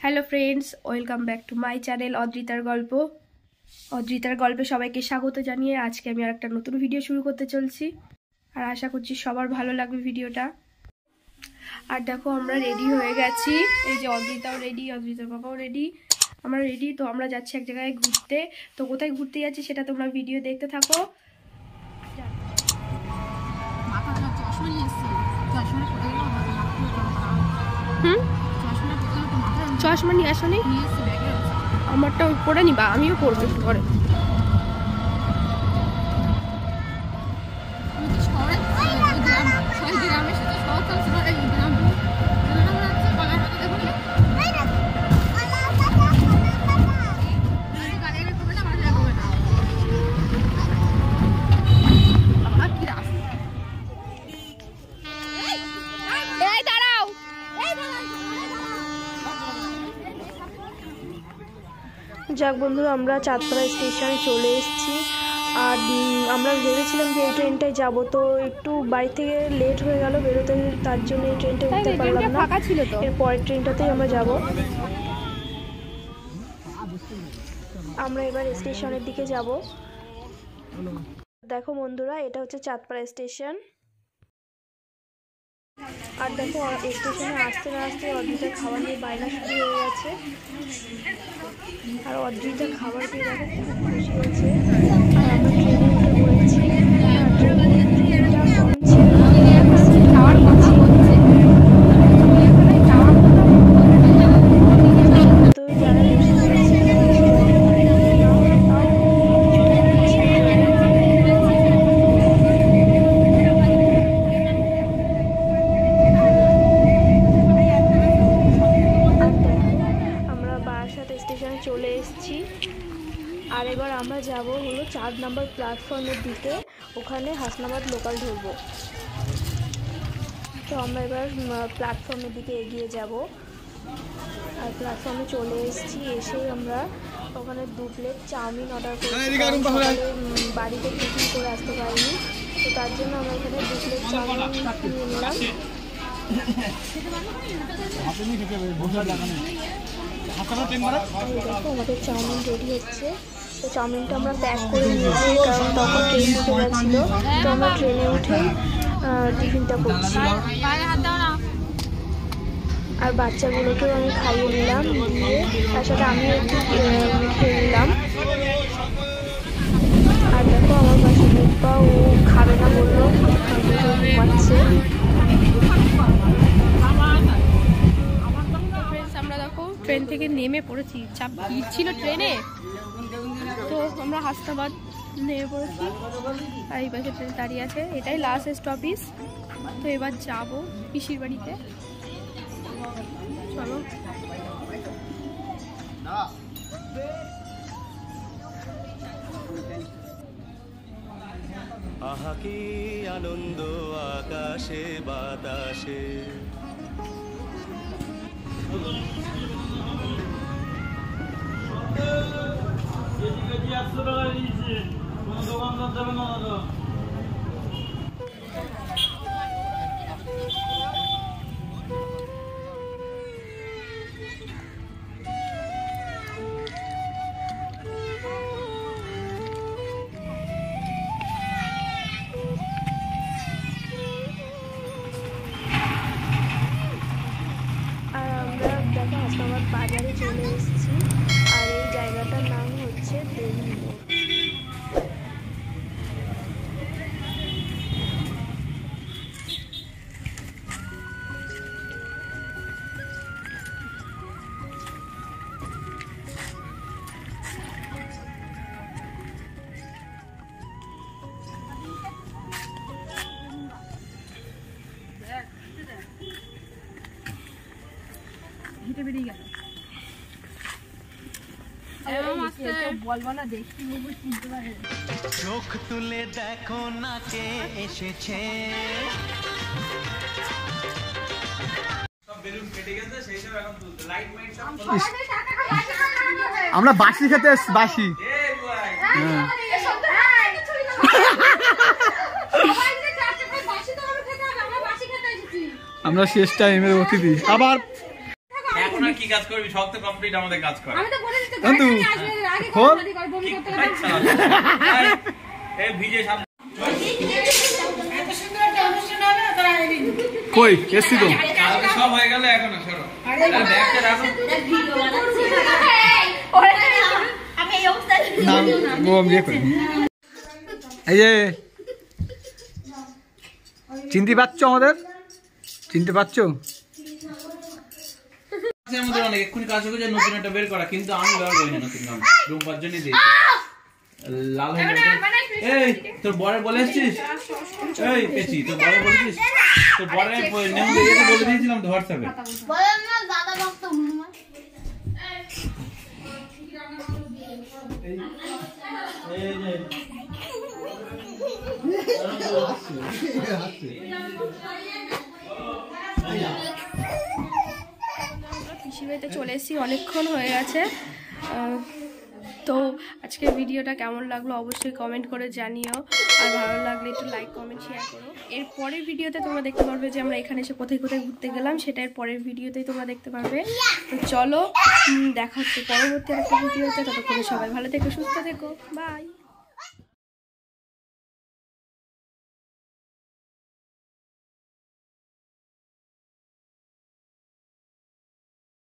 Hello friends, welcome back to my channel অদ্রিতার গল্প। অদ্রিতার গল্পে সবাইকে স্বাগত জানিয়ে আজকে আমি আর একটা নতুন ভিডিও শুরু করতে চলছি। আর আশা করছি সবার ভালো লাগবে ভিডিওটা। আর দেখো, আমরা রেডি হয়ে গেছি। এই যে অদ্রিতাও রেডি, অদ্রিতার বাবাও রেডি, আমরা রেডি। তো আমরা যাচ্ছি এক জায়গায় ঘুরতে। তো কোথায় ঘুরতে যাচ্ছি সেটা তোমরা ভিডিও দেখতে থাকো। চশমা নিয়ে আসনি? আমারটা পরে নিবা, আমিও পরবো একটু পরে। যাক বন্ধুরা, আমরা চাঁদপাড়া স্টেশনে চলে এসেছি। আর আমরা ভেবেছিলাম যে এই ট্রেনটায় যাব, তো একটু বাড়ি থেকে লেট হয়ে গেল বেরোতে, তার জন্য এই ট্রেনটা উঠতে পারলাম না। এর পরের ট্রেনটাতেই আমরা যাব। আমরা এবার স্টেশনের দিকে যাব। দেখো বন্ধুরা, এটা হচ্ছে চাঁদপাড়া স্টেশন। আর দেখো, স্টেশনে আসতে না আসতে অদ্রিতার খাবার নিয়ে বায়না শুরু হয়ে গেছে। আর অদ্রিতা খাবার পেয়ে দেখো খুব খুশি হয়েছে। আর আমরা ট্রেনে উঠে পড়েছি। আর ট্রেনের ভিড়টা কম ছিল, তো যারা বসে পড়েছে স্টেশনে চলে এসেছি। আর এবার আমরা যাব হলো 4 নম্বর প্ল্যাটফর্মের দিকে, ওখানে হাসনাবাদ লোকাল ধরবো। তো আমরা এবার প্ল্যাটফর্মের দিকে এগিয়ে যাব। আর প্ল্যাটফর্মে চলে এসেছি। এসে আমরা ওখানে 2 প্লেট চাউমিন অর্ডার করেছি। বাড়িতে টিফিন করে আসতে পারিনি, তো তার জন্য আমরা এখানে 2 প্লেট চাউমিন নিয়ে নিলাম। দেখো, আমাদের চাউমিন রেডি হচ্ছে। তো চাউমিনটা আমরা প্যাক করে নিয়েছি, কারণ তখন ট্রেন ঢুকে গেছিলো। তো আমরা ট্রেনে উঠে টিফিনটা করছি। আর বাচ্চাগুলোকেও আমি খাইয়ে নিলাম, দিয়ে তার সাথে আমিও একটু খেয়ে নিলাম। আর দেখো, আমার পাশে রূপা, ও খাবে না বললো, ঘুমাচ্ছে। আমরা দেখো ট্রেন থেকে নেমে পড়েছি, চাপ ভিড় ছিল ট্রেনে, তো আমরা হাসনাবাদ নেমে পড়েছি। আর এই পাশে ট্রেন দাঁড়িয়ে আছে, এটাই লাস্ট স্টপেজ। তো এবার যাব পিসির বাড়িতে, চলো। আহা কি আনন্দ আকাশে বাতাসে, হাসনাবাদ বাজারে চলে এসেছি। আর এই জায়গাটার নাম হচ্ছে দেবী মোড়। চোখ তুলে দেখো না কে এসেছে। আমরা বাসি খেতে এসছি, বাসি। আমরা শেষ টাইমের অতিথি। আবার তোরা কি কাজ করবি? সব তো কমপ্লিট আমাদের কাজ করে। আমি তো বলেছি তো বন্ধু, গাড়ি আসবে আগে খোল। গাড়ি করে বমি করতে হবে। এই ভিজে সামনে এত সুন্দর একটা অনুষ্ঠান হবে তোরা এদিন। কই এসছি তো কালকে সব হয়ে গেল এখনো সরো। আরে ব্যাগটা রাখো। আমি এই অবস্থায় না ও আমি ইয়ে করি এই যে চিনতে পারছো আমাদের চিনতে পারছো আমাদের অনেক এক্ষুনি কাজ হয়ে যায় নতুন একটা বের করা, কিন্তু আমি ব্যবহার করি না নতুন নাম রুম্পার জন্যই দিয়েছি। লাল হয়ে গেছে। এই তোর বরে বলে এসছিস? এই পেছি তোর বরে বলেছিস? তোর বরে নেম দিয়ে বলে দিয়েছিলাম তো হোয়াটসঅ্যাপে। বলেন না দাদা ভক্ত হনুমান। এই যে পিসিবাড়িতে চলে এসেছি, অনেকক্ষণ হয়ে গেছে। তো আজকের ভিডিওটা কেমন লাগলো অবশ্যই কমেন্ট করে জানিও, আর ভালো লাগলে একটু লাইক কমেন্ট শেয়ার করো। এর পরের ভিডিওতে তোমরা দেখতে পারবে যে আমরা এখানে এসে কোথায় কোথায় ঘুরতে গেলাম, সেটা এর পরের ভিডিওতেই তোমরা দেখতে পারবে। তো চলো দেখা হচ্ছে পরবর্তী একটা ভিডিওতে, ততক্ষণে সবাই ভালো থেকো, সুস্থ থেকো, বাই।